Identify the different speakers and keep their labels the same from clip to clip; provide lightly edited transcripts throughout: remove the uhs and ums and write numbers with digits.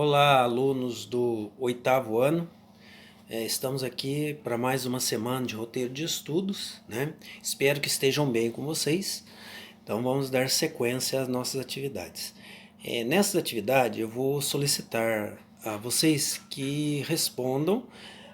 Speaker 1: Olá, alunos do oitavo ano. Estamos aqui para mais uma semana de roteiro de estudos, né? Espero que estejam bem com vocês. Então vamos dar sequência às nossas atividades. Nessa atividade eu vou solicitar a vocês que respondam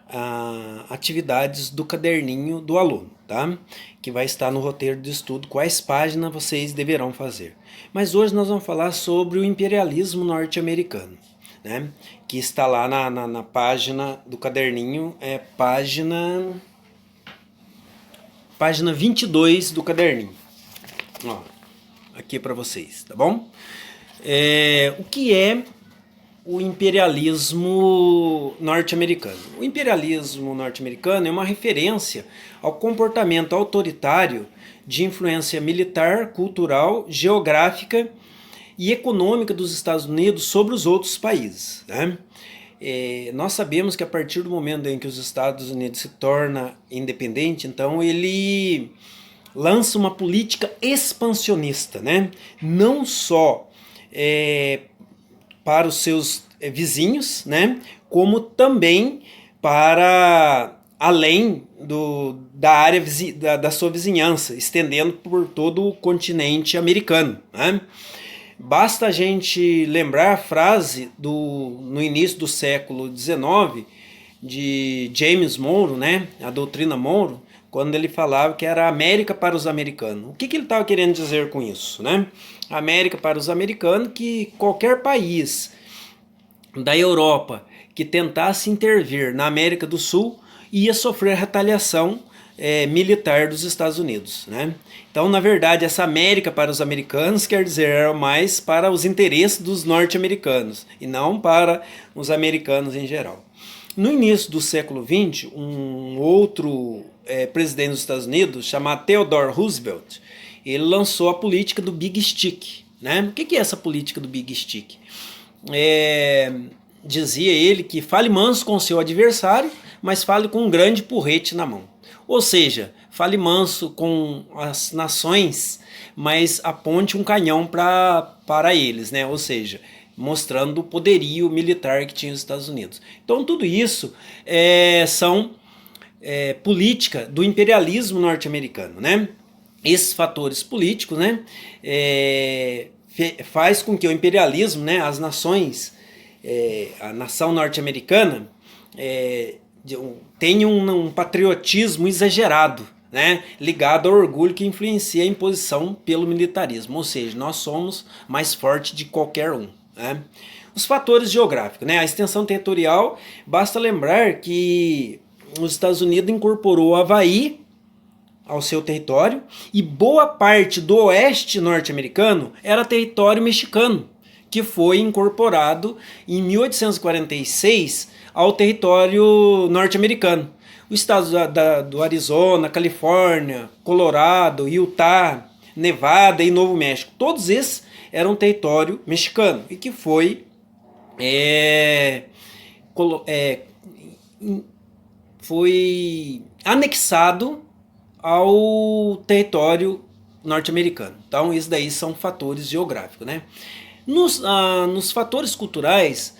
Speaker 1: a atividades do caderninho do aluno, tá? Que vai estar no roteiro de estudo, quais páginas vocês deverão fazer. Mas hoje nós vamos falar sobre o imperialismo norte-americano, né? Que está lá na página do caderninho, página 22 do caderninho. Ó, aqui para vocês, tá bom? O que é o imperialismo norte-americano? O imperialismo norte-americano é uma referência ao comportamento autoritário de influência militar, cultural, geográfica e econômica dos Estados Unidos sobre os outros países, né? Nós sabemos que a partir do momento em que os Estados Unidos se torna independente, então ele lança uma política expansionista, né? Não só para os seus vizinhos, né? Como também para além da área da sua vizinhança, estendendo por todo o continente americano, né? Basta a gente lembrar a frase no início do século XIX de James Monroe, né? A doutrina Monroe, quando ele falava que era América para os americanos. O que ele estava querendo dizer com isso, né? América para os americanos, que qualquer país da Europa que tentasse intervir na América do Sul ia sofrer retaliação militar dos Estados Unidos, né? Então, na verdade, essa América para os americanos quer dizer era mais para os interesses dos norte-americanos e não para os americanos em geral. No início do século XX, um outro presidente dos Estados Unidos, chamado Theodore Roosevelt, ele lançou a política do Big Stick, né? O que é essa política do Big Stick? Dizia ele que fale manso com o seu adversário, mas fale com um grande porrete na mão. Ou seja, fale manso com as nações, mas aponte um canhão para eles, né? Ou seja, mostrando o poderio militar que tinha os Estados Unidos. Então tudo isso são política do imperialismo norte-americano, né? Esses fatores políticos, né, faz com que o imperialismo, né, as nações, a nação norte-americana tenha um patriotismo exagerado, né, ligado ao orgulho que influencia a imposição pelo militarismo, ou seja, nós somos mais fortes de qualquer um, né? Os fatores geográficos, né, a extensão territorial, basta lembrar que os Estados Unidos incorporou o Havaí ao seu território e boa parte do oeste norte-americano era território mexicano, que foi incorporado em 1846 ao território norte-americano. Os estados do Arizona, Califórnia, Colorado, Utah, Nevada e Novo México, todos esses eram território mexicano e que foi anexado ao território norte-americano. Então, isso daí são fatores geográficos, né? Nos fatores culturais,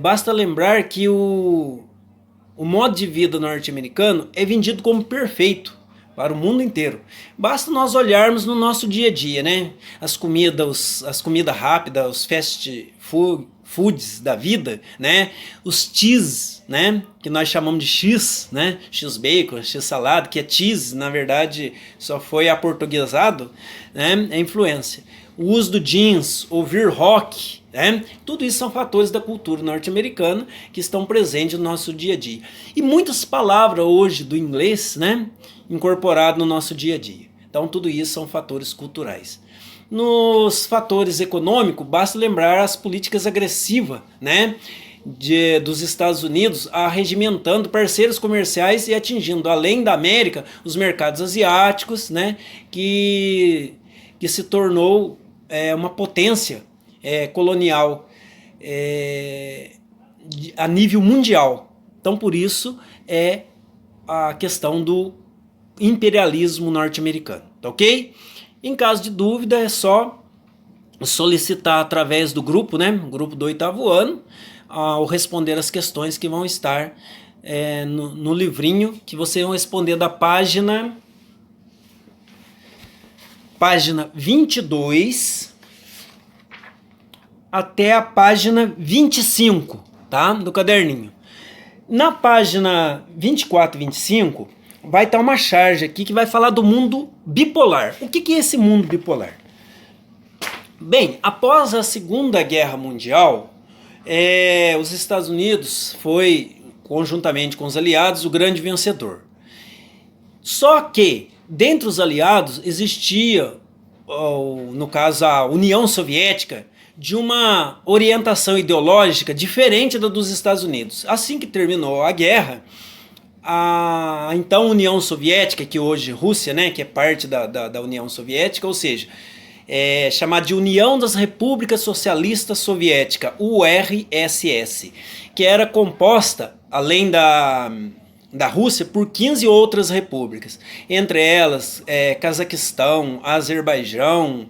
Speaker 1: basta lembrar que o modo de vida norte-americano é vendido como perfeito para o mundo inteiro. Basta nós olharmos no nosso dia a dia, né? As comidas rápidas, os fast foods da vida, né? Os cheese, né? Que nós chamamos de X, né? X bacon, X salada, que é cheese, na verdade, só foi aportuguesado, né? É influência. O uso do jeans, ouvir rock, né? Tudo isso são fatores da cultura norte-americana que estão presentes no nosso dia a dia. E muitas palavras hoje do inglês, né? Incorporado no nosso dia a dia. Então tudo isso são fatores culturais. Nos fatores econômicos, basta lembrar as políticas agressivas, né, dos Estados Unidos, arregimentando parceiros comerciais e atingindo, além da América, os mercados asiáticos, né, que se tornou uma potência colonial a nível mundial. Então, por isso, a questão do imperialismo norte-americano, tá ok? Em caso de dúvida, é só solicitar através do grupo, né, grupo do 8º ano, ao responder as questões que vão estar no livrinho, que vocês vão responder da página 22 até a página 25, tá, do caderninho. Na página 24 e 25 vai estar uma charge aqui que vai falar do mundo bipolar. O que é esse mundo bipolar? Bem, após a Segunda Guerra Mundial, os Estados Unidos foi, conjuntamente com os aliados, o grande vencedor. Só que, dentre os aliados, existia, no caso, a União Soviética, de uma orientação ideológica diferente da dos Estados Unidos. Assim que terminou a guerra, a então União Soviética, que hoje Rússia, né, que é parte da União Soviética, ou seja, chamada de União das Repúblicas Socialistas Soviéticas, URSS, que era composta, além da Rússia, por 15 outras repúblicas, entre elas Cazaquistão, Azerbaijão,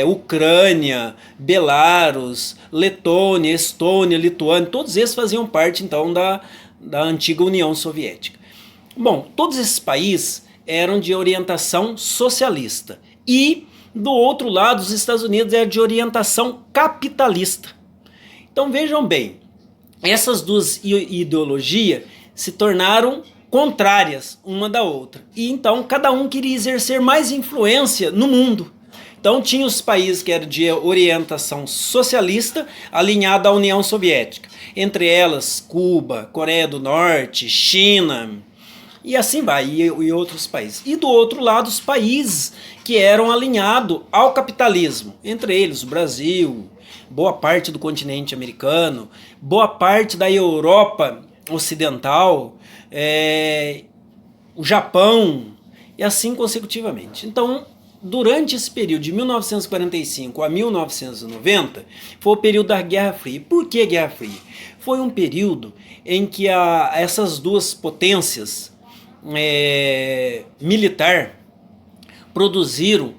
Speaker 1: Ucrânia, Belarus, Letônia, Estônia, Lituânia, todos esses faziam parte então da antiga União Soviética. Bom, todos esses países eram de orientação socialista e, do outro lado, os Estados Unidos eram de orientação capitalista. Então vejam bem, essas duas ideologias se tornaram contrárias uma da outra. E então cada um queria exercer mais influência no mundo. Então tinha os países que eram de orientação socialista alinhada à União Soviética. Entre elas Cuba, Coreia do Norte, China e assim vai, e outros países. E do outro lado os países que eram alinhados ao capitalismo. Entre eles o Brasil, boa parte do continente americano, boa parte da Europa Ocidental, o Japão e assim consecutivamente. Então, durante esse período de 1945 a 1990, foi o período da Guerra Fria. Por que Guerra Fria? Foi um período em que essas duas potências militar produziram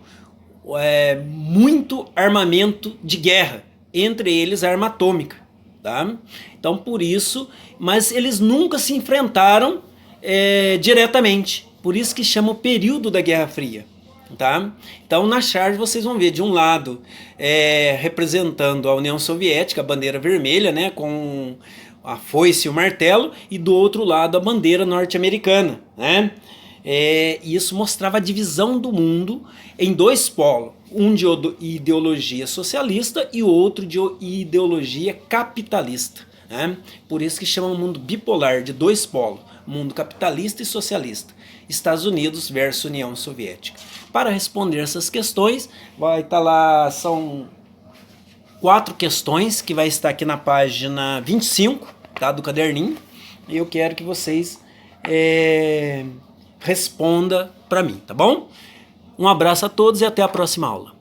Speaker 1: muito armamento de guerra, entre eles a arma atômica. Tá? Então por isso, mas eles nunca se enfrentaram diretamente, por isso que chama o período da Guerra Fria. Tá? Então na charge vocês vão ver de um lado representando a União Soviética, a bandeira vermelha, né, com a foice e o martelo, e do outro lado a bandeira norte-americana, né? Isso mostrava a divisão do mundo em dois polos, um de ideologia socialista e o outro de ideologia capitalista, né? Por isso que chama o mundo bipolar, de dois polos, mundo capitalista e socialista, Estados Unidos versus União Soviética. Para responder essas questões, vai estar lá, são 4 questões que vai estar aqui na página 25, tá, do caderninho, e eu quero que vocês responda para mim, tá bom? Um abraço a todos e até a próxima aula.